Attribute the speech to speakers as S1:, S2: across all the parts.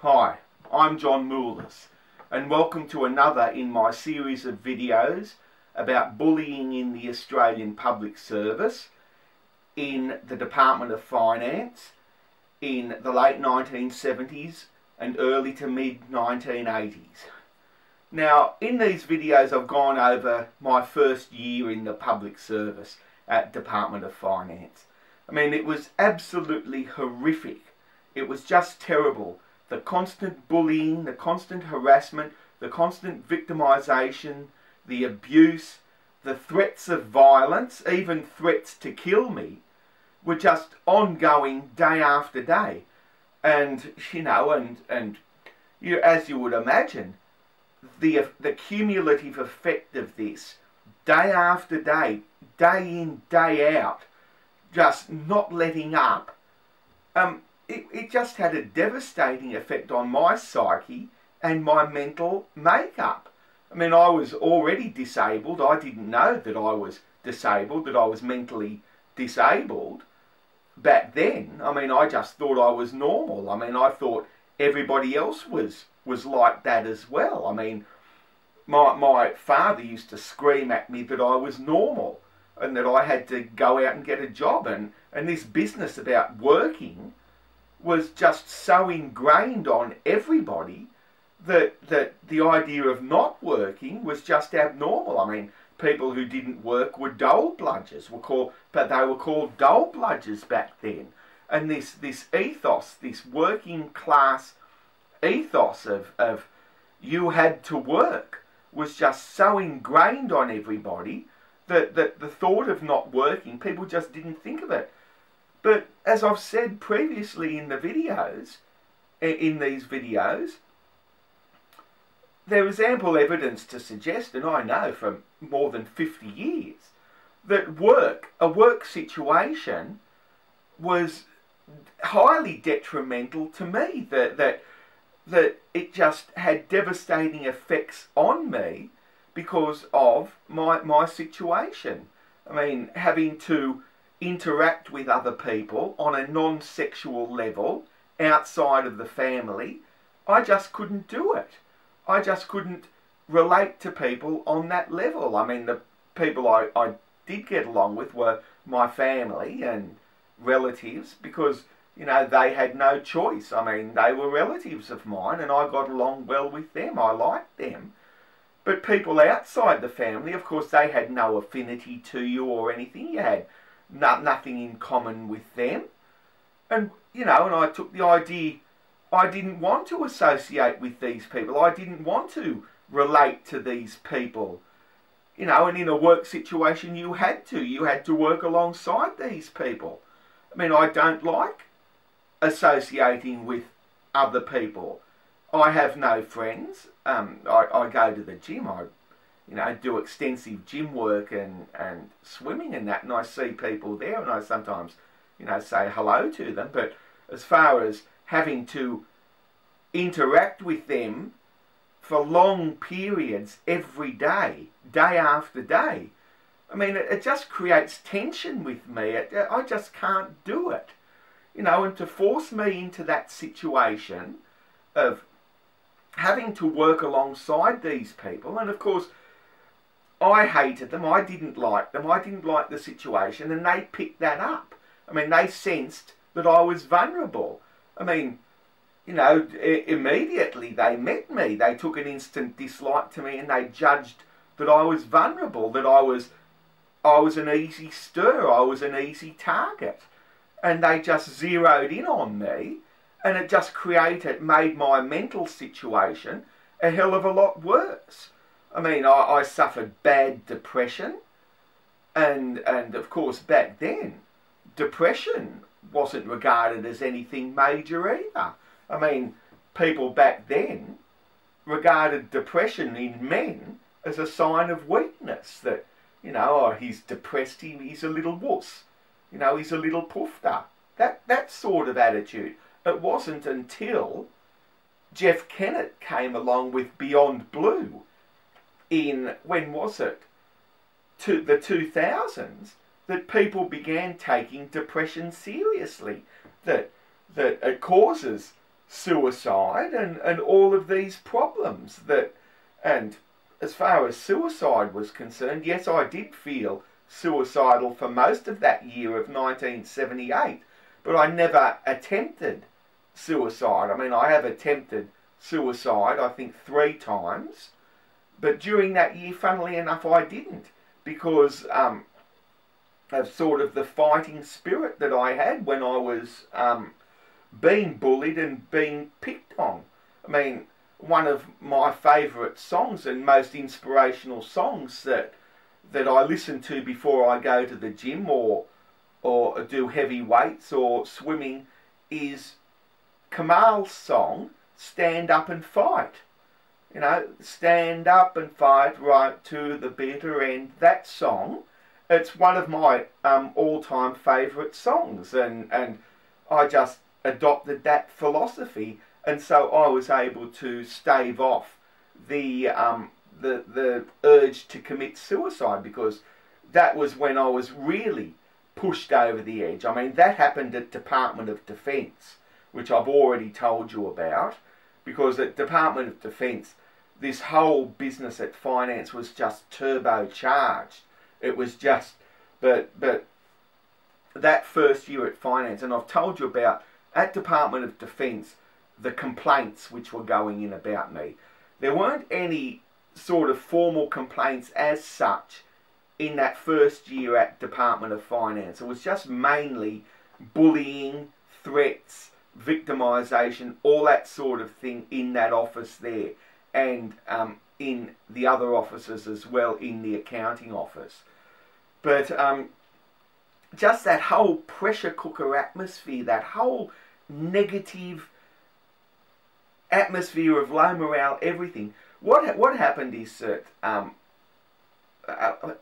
S1: Hi, I'm John Moulis, and welcome to another in my series of videos about bullying in the Australian Public Service, in the Department of Finance, in the late 1970s and early to mid 1980s. Now, in these videos I've gone over my first year in the public service at Department of Finance. I mean, it was absolutely horrific. It was just terrible. The constant bullying, the constant harassment, the constant victimisation, the abuse, the threats of violence, even threats to kill me, were just ongoing day after day. And, as you would imagine, the cumulative effect of this, day after day, day in, day out, just not letting up, it just had a devastating effect on my psyche and my mental makeup. I mean, I was already disabled. I didn't know that I was disabled, that I was mentally disabled back then. I mean, I just thought I was normal. I mean, I thought everybody else was like that as well. I mean, my father used to scream at me that I was normal and that I had to go out and get a job. And this business about working was just so ingrained on everybody that the idea of not working was just abnormal. I mean, people who didn't work were dole-bludgers, but they were called dole-bludgers back then. And this ethos, this working class ethos of you had to work, was just so ingrained on everybody that the thought of not working, people just didn't think of it. But as I've said previously in these videos, there is ample evidence to suggest, and I know from more than 50 years, that a work situation was highly detrimental to me, that it just had devastating effects on me because of my situation. I mean, having to interact with other people on a non-sexual level outside of the family, I just couldn't do it. I just couldn't relate to people on that level. I mean, the people I did get along with were my family and relatives because, they had no choice. I mean, they were relatives of mine and I got along well with them. I liked them. But people outside the family, of course, they had no affinity to you or anything. You had nothing in common with them. And, and I took the idea, I didn't want to associate with these people. I didn't want to relate to these people. And in a work situation, you had to work alongside these people. I mean, I don't like associating with other people. I have no friends. I go to the gym. I do extensive gym work and swimming and that, and I see people there, and I sometimes, say hello to them. But as far as having to interact with them for long periods every day, day after day, I mean, it just creates tension with me. I just can't do it. And to force me into that situation of having to work alongside these people, and of course, I hated them, I didn't like them, I didn't like the situation, and they picked that up. I mean, they sensed that I was vulnerable. I mean, immediately they met me, they took an instant dislike to me, and they judged that I was vulnerable, that I was an easy stir, I was an easy target. And they just zeroed in on me, and it just made my mental situation a hell of a lot worse. I mean, I suffered bad depression, and of course back then, depression wasn't regarded as anything major either. I mean, people back then regarded depression in men as a sign of weakness, that, he's depressed, he's a little wuss, he's a little poofter. That sort of attitude. It wasn't until Jeff Kennett came along with Beyond Blue in, when was it? The 2000s, that people began taking depression seriously. That it causes suicide and all of these problems and as far as suicide was concerned, yes, I did feel suicidal for most of that year of 1978, but I never attempted suicide. I mean, I have attempted suicide, I think 3 times, but during that year, funnily enough, I didn't, because of sort of the fighting spirit that I had when I was being bullied and being picked on. I mean, one of my favourite songs and most inspirational songs that I listen to before I go to the gym or do heavy weights or swimming is Kamal's song, Stand Up and Fight. You know, stand up and fight right to the bitter end. That song, it's one of my all-time favourite songs, and I just adopted that philosophy, and so I was able to stave off the urge to commit suicide, because that was when I was really pushed over the edge. I mean, that happened at Department of Defence, which I've already told you about, because at Department of Defence, this whole business at finance was just turbocharged. It was just, but that first year at finance, and I've told you about, at Department of Defence, the complaints which were going in about me. There weren't any sort of formal complaints as such in that first year at Department of Finance. It was just mainly bullying, threats, victimisation, all that sort of thing in that office there, and in the other offices as well, in the accounting office. But just that whole pressure cooker atmosphere, that whole negative atmosphere of low morale, everything. What happened is that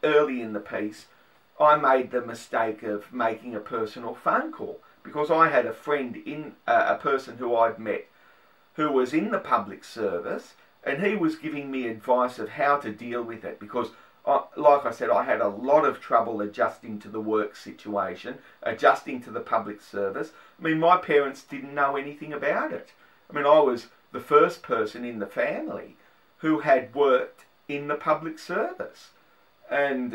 S1: early in the piece, I made the mistake of making a personal phone call, because I had a friend, a person who I'd met, who was in the public service, and he was giving me advice of how to deal with it, because like I said, I had a lot of trouble adjusting to the work situation, adjusting to the public service. I mean, my parents didn't know anything about it. I mean, I was the first person in the family who had worked in the public service. And,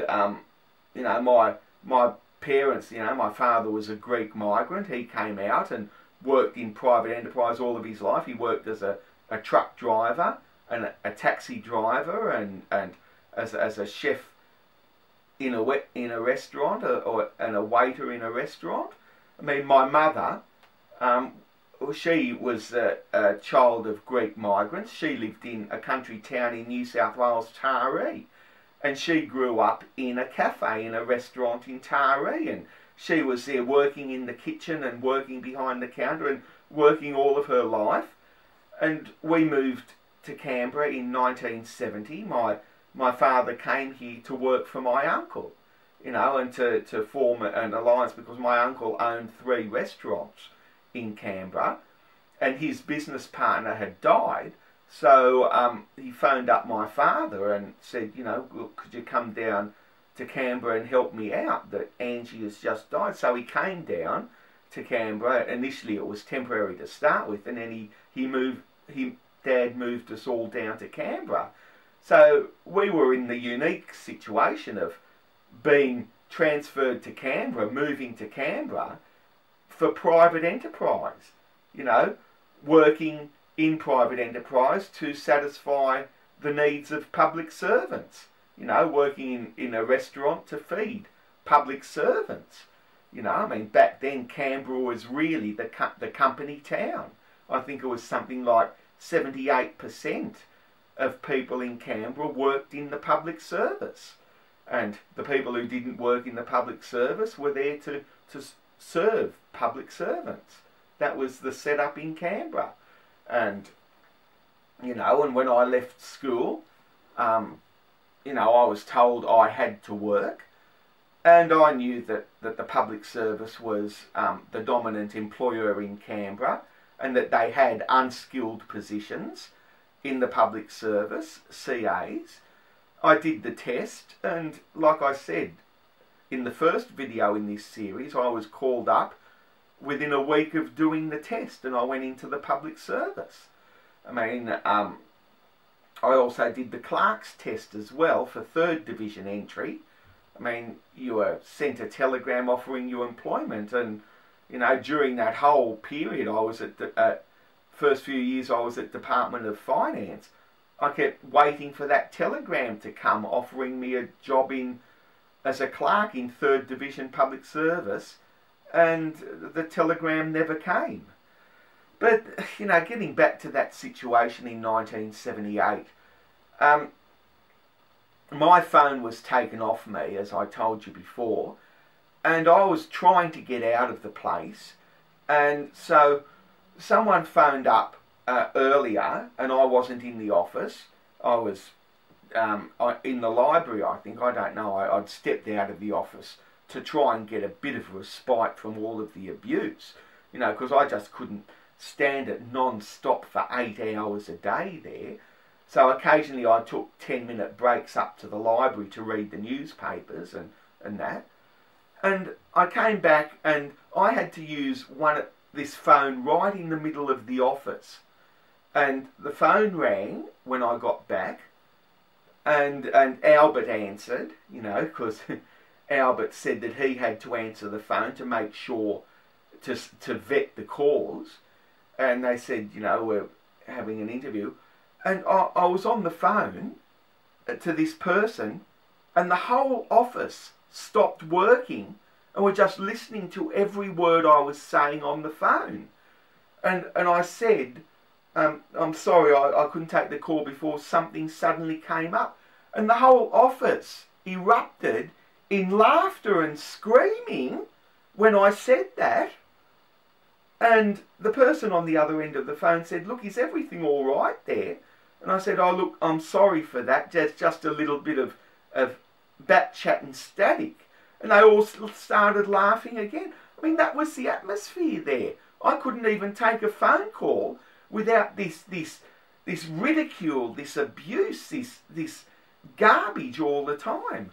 S1: you know, my parents, you know, my father was a Greek migrant. He came out and worked in private enterprise all of his life. He worked as a truck driver and a taxi driver and as a chef in a restaurant and a waiter in a restaurant. I mean, my mother, she was a child of Greek migrants. She lived in a country town in New South Wales, Taree, and she grew up in a cafe, in a restaurant in Taree, and she was there working in the kitchen and working behind the counter and working all of her life. And we moved to Canberra in 1970. My father came here to work for my uncle, you know, and to form an alliance, because my uncle owned 3 restaurants in Canberra, and his business partner had died. So he phoned up my father and said, you know, well, could you come down to Canberra and help me out, that Angie has just died. So he came down to Canberra. Initially it was temporary to start with, and then Dad moved us all down to Canberra. So we were in the unique situation of being transferred to Canberra, moving to Canberra for private enterprise, you know, working in private enterprise to satisfy the needs of public servants, you know, working in a restaurant to feed public servants. You know, I mean, back then Canberra was really the company town. I think it was something like 78% of people in Canberra worked in the public service, and the people who didn't work in the public service were there to serve public servants. That was the setup in Canberra. And, you know, and when I left school, you know, I was told I had to work, and I knew that the public service was the dominant employer in Canberra, and that they had unskilled positions in the public service, CAs. I did the test, and like I said in the first video in this series, I was called up within a week of doing the test, and I went into the public service. I mean, I also did the clerk's test as well for 3rd Division entry. I mean, you were sent a telegram offering you employment, and, you know, during that whole period I was at the first few years I was at Department of Finance, I kept waiting for that telegram to come offering me a job as a clerk in 3rd Division Public Service, and the telegram never came. But, you know, getting back to that situation in 1978, my phone was taken off me, as I told you before, and I was trying to get out of the place, and so someone phoned up earlier, and I wasn't in the office. I was in the library, I think. I don't know. I'd stepped out of the office to try and get a bit of respite from all of the abuse, you know, because I just couldn't stand it non-stop for 8 hours a day there. So occasionally I took 10-minute breaks up to the library to read the newspapers and that. And I came back and I had to use this phone right in the middle of the office. And the phone rang when I got back, and Albert answered, you know, because Albert said that he had to answer the phone to make sure, to vet the calls. And they said, you know, we're having an interview. And I was on the phone to this person, and the whole office stopped working and were just listening to every word I was saying on the phone. And I said, I'm sorry, I couldn't take the call before something suddenly came up. And the whole office erupted in laughter and screaming when I said that. And the person on the other end of the phone said, look, is everything all right there? And I said, oh, look, I'm sorry for that. There's just a little bit of bat chat and static. And they all started laughing again. I mean, that was the atmosphere there. I couldn't even take a phone call without this ridicule, this abuse, this garbage all the time.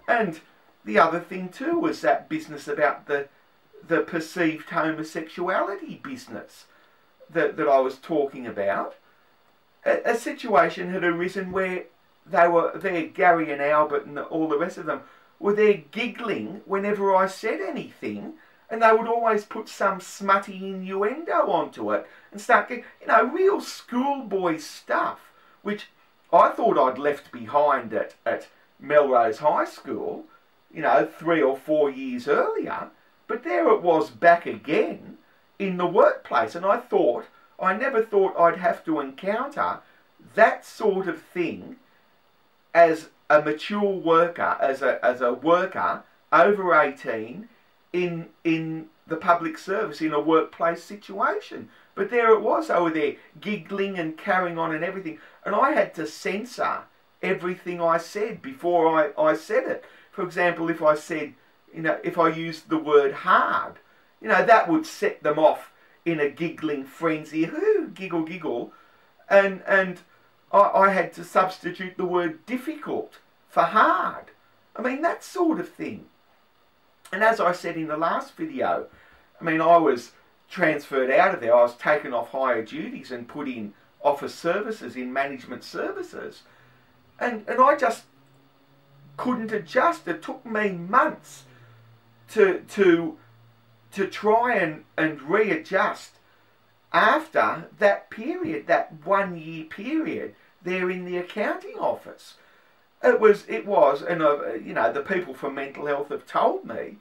S1: And the other thing too was that business about the perceived homosexuality business that I was talking about. A situation had arisen where they were there, Gary and Albert and all the rest of them were there giggling whenever I said anything, and they would always put some smutty innuendo onto it and start getting, you know, real schoolboy stuff, which I thought I'd left behind at Melrose High School, you know, 3 or 4 years earlier, but there it was back again in the workplace, and I never thought I'd have to encounter that sort of thing as a mature worker, as a worker over 18 in the public service, in a workplace situation. But there it was, over there giggling and carrying on and everything, and I had to censor everything I said before I said it. For example, if I said, you know, if I used the word hard, you know, that would set them off in a giggling frenzy, giggle, giggle, and I had to substitute the word difficult for hard. I mean, that sort of thing. And as I said in the last video, I mean, I was transferred out of there. I was taken off higher duties and put in office services, in management services, and I just couldn't adjust. It took me months to try and readjust after that period, that 1 year period there in the accounting office. It was, and you know, the people from mental health have told me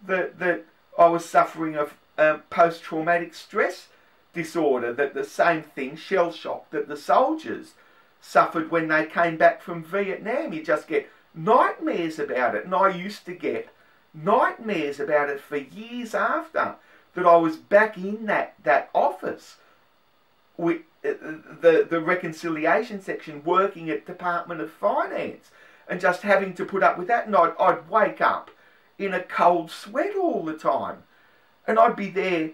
S1: that I was suffering of post-traumatic stress disorder, that the same thing, shell shock, that the soldiers suffered when they came back from Vietnam. You just get nightmares about it, and I used to get nightmares about it for years after that I was back in that office with the reconciliation section, working at Department of Finance, and just having to put up with that. And I'd wake up in a cold sweat all the time, and I'd be there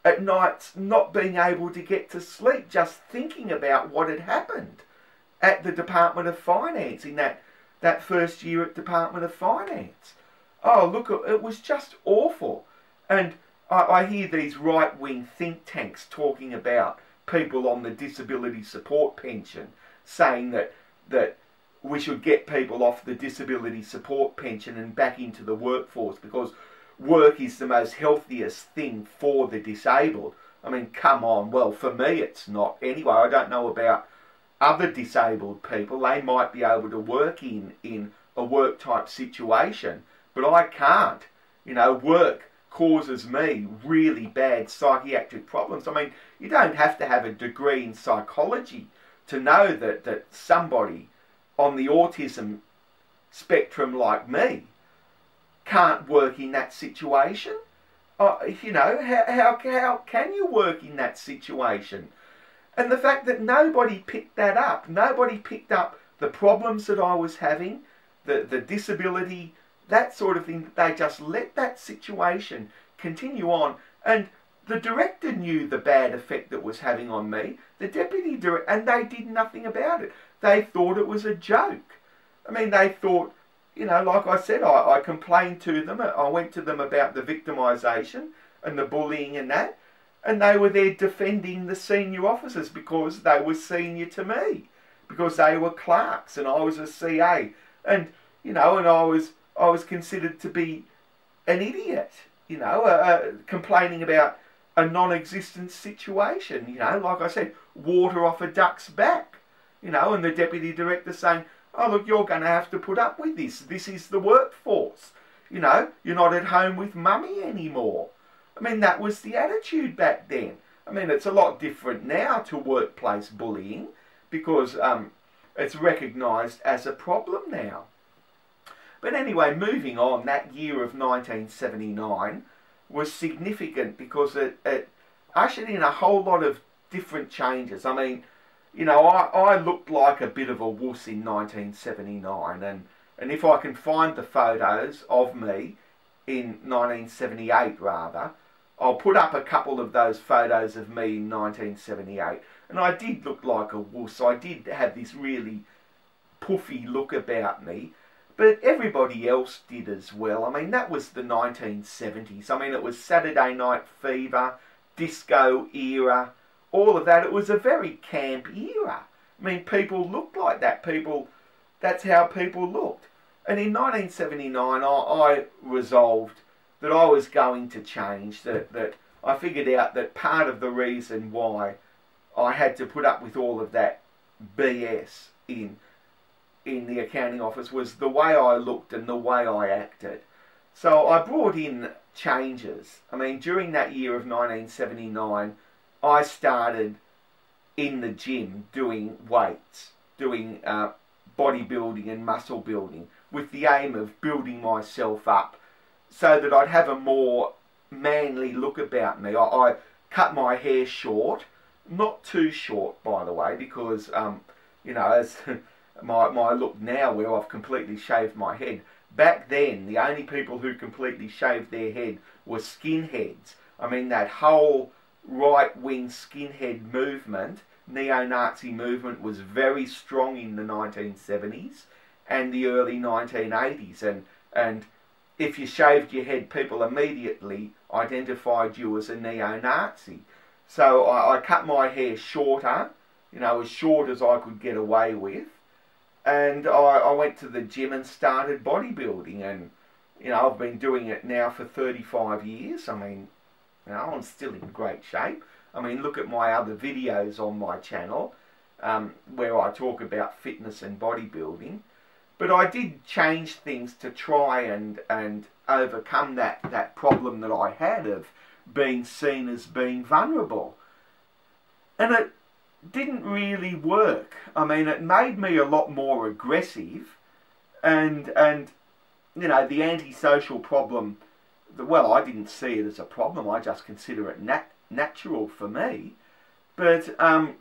S1: at nights not being able to get to sleep, just thinking about what had happened at the Department of Finance in that first year at Department of Finance. Oh, look, it was just awful. And I hear these right-wing think tanks talking about people on the disability support pension, saying that we should get people off the disability support pension and back into the workforce because work is the most healthiest thing for the disabled. I mean, come on. Well, for me it's not. Anyway, I don't know about other disabled people. They might be able to work in a work type situation, but I can't. You know, work causes me really bad psychiatric problems. I mean, you don't have to have a degree in psychology to know that somebody on the autism spectrum like me can't work in that situation. You know, how can you work in that situation? And the fact that nobody picked that up, nobody picked up the problems that I was having, the disability, that sort of thing. They just let that situation continue on. And the director knew the bad effect it was having on me, the deputy director, and they did nothing about it. They thought it was a joke. I mean, they thought, you know, like I said, I complained to them. I went to them about the victimisation and the bullying and that. And they were there defending the senior officers because they were senior to me. Because they were clerks and I was a CA. And, you know, and I was considered to be an idiot, you know, complaining about a non-existent situation, you know, like I said, water off a duck's back, you know, and the deputy director saying, oh, look, you're going to have to put up with this. This is the workforce. You know, you're not at home with mummy anymore. I mean, that was the attitude back then. I mean, it's a lot different now to workplace bullying because it's recognised as a problem now. But anyway, moving on, that year of 1979 was significant because it ushered in a whole lot of different changes. I mean, you know, I looked like a bit of a wuss in 1979, and if I can find the photos of me in 1978 rather, I'll put up a couple of those photos of me in 1978. And I did look like a wuss. I did have this really puffy look about me. But everybody else did as well. I mean, that was the 1970s. I mean, it was Saturday Night Fever, disco era, all of that. It was a very camp era. I mean, people looked like that. That's how people looked. And in 1979, I resolved that I was going to change, that I figured out that part of the reason why I had to put up with all of that BS in the accounting office was the way I looked and the way I acted. So I brought in changes. I mean, during that year of 1979, I started in the gym doing weights, doing bodybuilding and muscle building with the aim of building myself up so that I'd have a more manly look about me. I cut my hair short, not too short, by the way, because, you know, as my look now where I've completely shaved my head. Back then, the only people who completely shaved their head were skinheads. I mean, that whole right-wing skinhead movement, neo-Nazi movement, was very strong in the 1970s and the early 1980s. And if you shaved your head, people immediately identified you as a neo-Nazi. So I cut my hair shorter, you know, as short as I could get away with. And I went to the gym and started bodybuilding, and, you know, I've been doing it now for 35 years. I mean, you know, I'm still in great shape. I mean, look at my other videos on my channel where I talk about fitness and bodybuilding. But I did change things to try and overcome that problem that I had of being seen as being vulnerable. And it didn't really work. I mean, it made me a lot more aggressive, and you know, the antisocial problem, well, I didn't see it as a problem. I just consider it natural for me. But I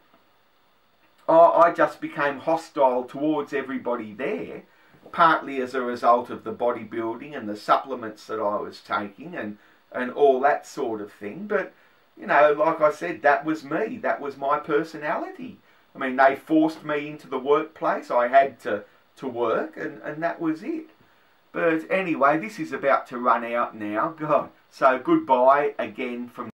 S1: just became hostile towards everybody there, partly as a result of the bodybuilding and the supplements that I was taking and all that sort of thing. But you know, like I said, that was me. That was my personality. I mean, they forced me into the workplace. I had to work, and that was it. But anyway, this is about to run out now. God. So goodbye again from